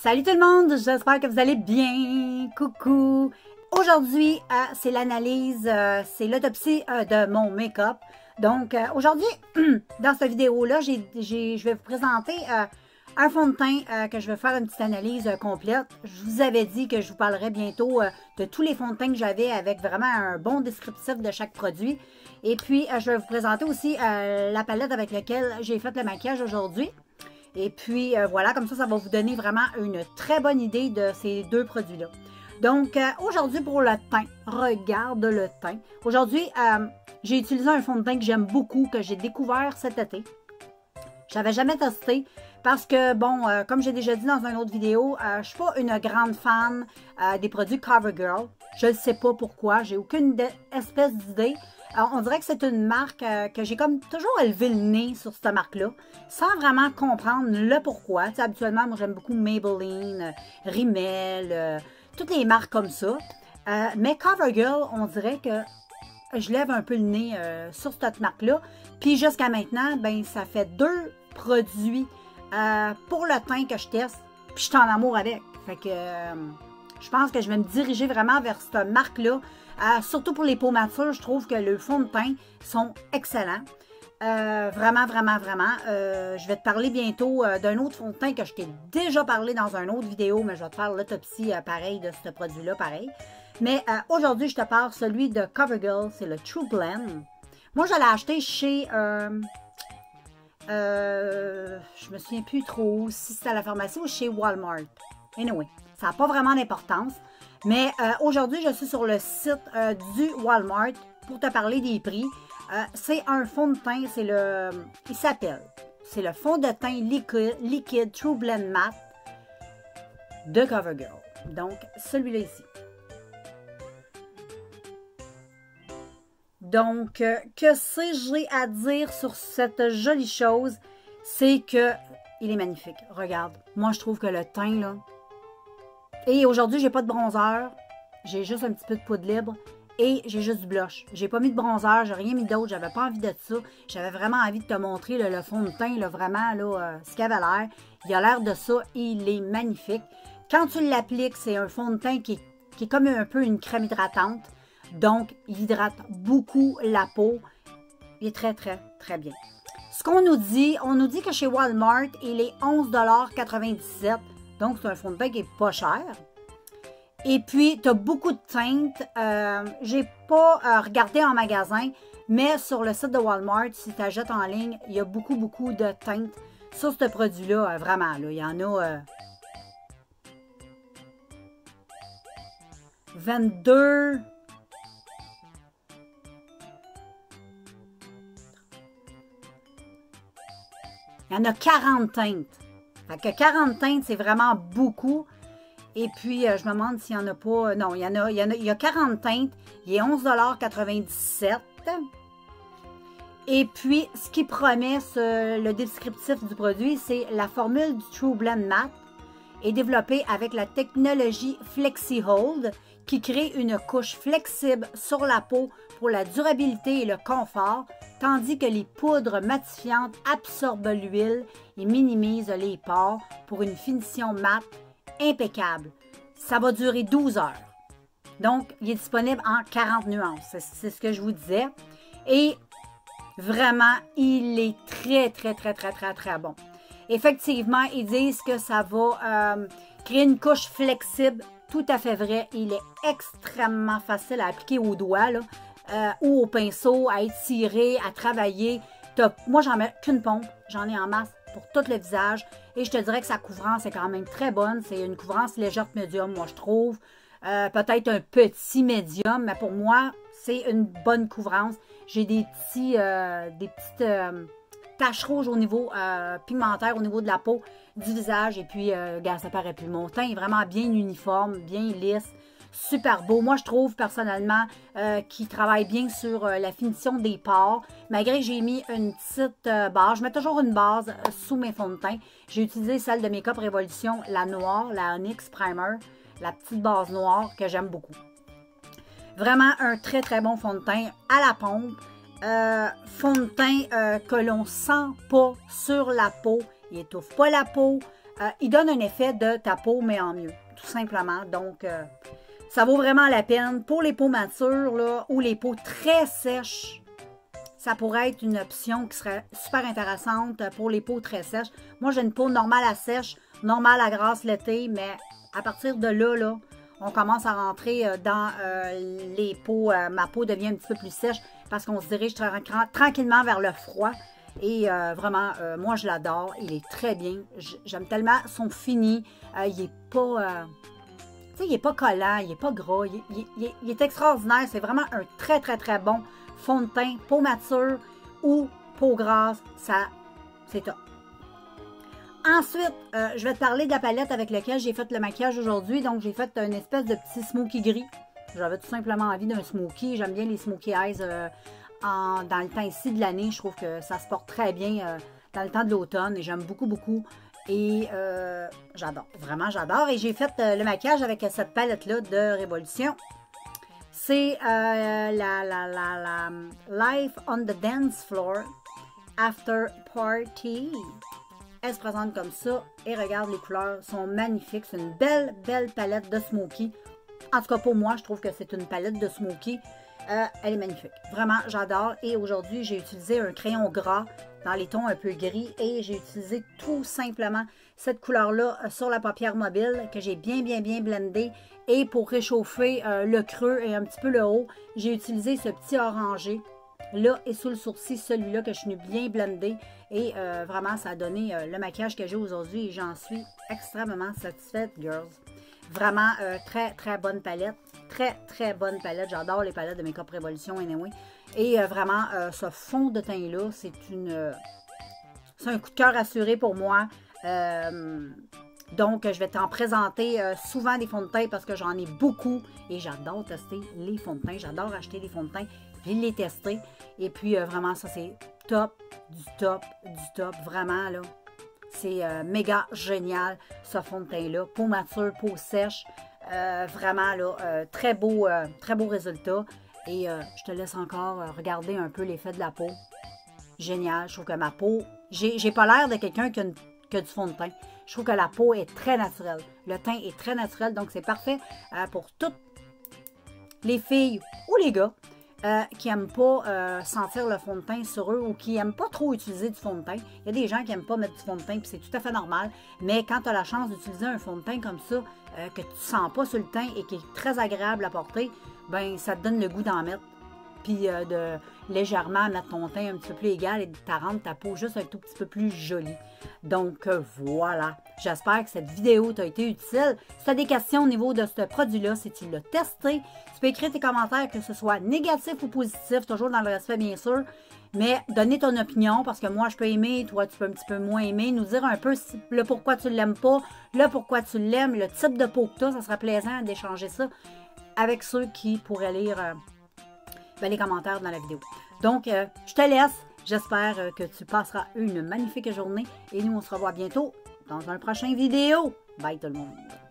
Salut tout le monde, j'espère que vous allez bien. Coucou. Aujourd'hui, c'est l'analyse, c'est l'autopsie de mon make-up. Donc, aujourd'hui, dans cette vidéo-là, je vais vous présenter un fond de teint que je vais faire une petite analyse complète. Je vous avais dit que je vous parlerai bientôt de tous les fonds de teint que j'avais avec vraiment un bon descriptif de chaque produit. Et puis, je vais vous présenter aussi la palette avec laquelle j'ai fait le maquillage aujourd'hui. Et puis, voilà, comme ça va vous donner vraiment une très bonne idée de ces deux produits-là. Donc, aujourd'hui, pour le teint, regarde le teint. Aujourd'hui, j'ai utilisé un fond de teint que j'aime beaucoup, que j'ai découvert cet été. Je n'avais jamais testé parce que, bon, comme j'ai déjà dit dans une autre vidéo, je ne suis pas une grande fan des produits CoverGirl. Je ne sais pas pourquoi, j'ai aucune espèce d'idée. On dirait que c'est une marque que j'ai comme toujours élevé le nez sur cette marque-là, sans vraiment comprendre le pourquoi. Tu sais, habituellement, moi, j'aime beaucoup Maybelline, Rimmel, toutes les marques comme ça. Mais CoverGirl, on dirait que je lève un peu le nez sur cette marque-là. Puis jusqu'à maintenant, ben ça fait deux produits pour le teint que je teste, puis je suis en amour avec. Fait que je pense que je vais me diriger vraiment vers cette marque-là. Surtout pour les peaux matures, je trouve que le fond de teint sont excellents. Vraiment. Je vais te parler bientôt d'un autre fond de teint que je t'ai déjà parlé dans une autre vidéo, mais je vais te faire l'autopsie pareil de ce produit-là, pareil. Mais aujourd'hui, je te parle celui de CoverGirl, c'est le True Blend. Moi, je l'ai acheté chez... je me souviens plus trop si c'était à la pharmacie ou chez Walmart. Anyway, ça n'a pas vraiment d'importance. Mais aujourd'hui, je suis sur le site du Walmart pour te parler des prix. C'est un fond de teint, c'est le... Il s'appelle. C'est le fond de teint liquide True Blend Matte de CoverGirl. Donc, celui-là ici. Donc, que j'ai à dire sur cette jolie chose, c'est que il est magnifique. Regarde, moi je trouve que le teint, là... Et aujourd'hui, j'ai pas de bronzer, j'ai juste un petit peu de poudre libre et j'ai juste du blush. J'ai pas mis de bronzer, j'ai rien mis d'autre, j'avais pas envie de ça. J'avais vraiment envie de te montrer là, le fond de teint, là, vraiment, là, ce qu'il avait l'air. Il a l'air de ça, il est magnifique. Quand tu l'appliques, c'est un fond de teint qui est comme un peu une crème hydratante. Donc, il hydrate beaucoup la peau. Il est très bien. Ce qu'on nous dit que chez Walmart, il est 11,97 $. Donc, c'est un fond de teint qui est pas cher. Et puis, tu as beaucoup de teintes. J'ai pas regardé en magasin, mais sur le site de Walmart, si tu achètes en ligne, il y a beaucoup de teintes sur ce produit-là. Vraiment, là, il y en a 22... Il y en a 40 teintes. Fait que 40 teintes, c'est vraiment beaucoup. Et puis, je me demande s'il n'y en a pas... Non, il y a 40 teintes. Il est 11,97 $. Et puis, ce qui promet, le descriptif du produit, c'est la formule du True Blend Matte est développée avec la technologie FlexiHold qui crée une couche flexible sur la peau pour la durabilité et le confort, tandis que les poudres matifiantes absorbent l'huile et minimisent les pores pour une finition mate impeccable. Ça va durer 12 heures. Donc, il est disponible en 40 nuances. C'est ce que je vous disais. Et vraiment, il est très bon. Effectivement, ils disent que ça va créer une couche flexible. Tout à fait vrai. Il est extrêmement facile à appliquer au doigt, là. Ou au pinceau, à étirer, à travailler. Moi, j'en mets qu'une pompe. J'en ai en masse pour tout le visage. Et je te dirais que sa couvrance est quand même très bonne. C'est une couvrance légère médium, moi, je trouve. Peut-être un petit médium, mais pour moi, c'est une bonne couvrance. J'ai des petites taches rouges au niveau pigmentaire, au niveau de la peau du visage. Et puis, regarde, ça paraît plus. Mon teint est vraiment bien uniforme, bien lisse. Super beau. Moi, je trouve personnellement qu'il travaille bien sur la finition des pores. Malgré que j'ai mis une petite base, je mets toujours une base sous mes fonds de teint. J'ai utilisé celle de Makeup Révolution, la noire, la Onyx Primer, la petite base noire que j'aime beaucoup. Vraiment un très bon fond de teint à la pompe. Fond de teint que l'on sent pas sur la peau. Il étouffe pas la peau. il donne un effet de ta peau, mais en mieux, tout simplement. Donc, ça vaut vraiment la peine. Pour les peaux matures là, ou les peaux très sèches, ça pourrait être une option qui serait super intéressante pour les peaux très sèches. Moi, j'ai une peau normale à sèche, normale à grasse l'été, mais à partir de là, on commence à rentrer dans les peaux. Ma peau devient un petit peu plus sèche parce qu'on se dirige tranquillement vers le froid. Et vraiment, moi, je l'adore. Il est très bien. J'aime tellement son fini. Il est pas... tu sais, il n'est pas collant, il n'est pas gras. Il est extraordinaire. C'est vraiment un très, très, très bon fond de teint. Peau mature ou peau grasse, ça, c'est top. Ensuite, je vais te parler de la palette avec laquelle j'ai fait le maquillage aujourd'hui. Donc, j'ai fait une espèce de petit smoky gris. J'avais tout simplement envie d'un smoky. J'aime bien les smoky eyes dans le temps ici de l'année. Je trouve que ça se porte très bien dans le temps de l'automne. Et j'aime beaucoup, beaucoup. Et j'adore. Vraiment, j'adore. Et j'ai fait le maquillage avec cette palette-là de Révolution. C'est la Life on the Dance Floor After Party. Elle se présente comme ça et regarde, les couleurs sont magnifiques. C'est une belle, belle palette de smoky. En tout cas, pour moi, je trouve que c'est une palette de smoky. Elle est magnifique. Vraiment, j'adore. Et aujourd'hui, j'ai utilisé un crayon gras dans les tons un peu gris et j'ai utilisé tout simplement cette couleur-là sur la paupière mobile que j'ai bien, bien, bien blendé. Et pour réchauffer le creux et un petit peu le haut, j'ai utilisé ce petit orangé. Là et sous le sourcil, celui-là que je suis bien blendé. Et vraiment, ça a donné le maquillage que j'ai aujourd'hui. Et j'en suis extrêmement satisfaite, girls. Vraiment, très, très bonne palette. Très, très bonne palette. J'adore les palettes de Make-up Révolution, anyway. Et vraiment, ce fond de teint-là, c'est un coup de cœur assuré pour moi. Donc, je vais t'en présenter souvent des fonds de teint parce que j'en ai beaucoup. Et j'adore tester les fonds de teint. J'adore acheter des fonds de teint et les tester. Et puis, vraiment, ça, c'est top, du top, du top. Vraiment, là. C'est méga génial, ce fond de teint-là. Peau mature, peau sèche. Vraiment, là, très beau résultat. Et je te laisse encore regarder un peu l'effet de la peau. Génial. Je trouve que ma peau... J'ai pas l'air de quelqu'un qui a du fond de teint. Je trouve que la peau est très naturelle. Le teint est très naturel, donc c'est parfait pour toutes les filles ou les gars qui n'aiment pas sentir le fond de teint sur eux ou qui n'aiment pas trop utiliser du fond de teint. Il y a des gens qui n'aiment pas mettre du fond de teint, puis c'est tout à fait normal. Mais quand tu as la chance d'utiliser un fond de teint comme ça, que tu ne sens pas sur le teint et qui est très agréable à porter, ben ça te donne le goût d'en mettre. Puis de légèrement mettre ton teint un petit peu plus égal et de rendre ta peau juste un tout petit peu plus jolie. Donc voilà, j'espère que cette vidéo t'a été utile. Si tu as des questions au niveau de ce produit-là, si tu l'as testé, tu peux écrire tes commentaires, que ce soit négatif ou positif, toujours dans le respect bien sûr. Mais donner ton opinion, parce que moi je peux aimer, toi tu peux un petit peu moins aimer, nous dire un peu le pourquoi tu ne l'aimes pas, le pourquoi tu l'aimes, le type de peau que tu as, ça serait plaisant d'échanger ça avec ceux qui pourraient lire les commentaires dans la vidéo. Donc, je te laisse. J'espère que tu passeras une magnifique journée et nous, on se revoit bientôt dans un prochain vidéo. Bye tout le monde!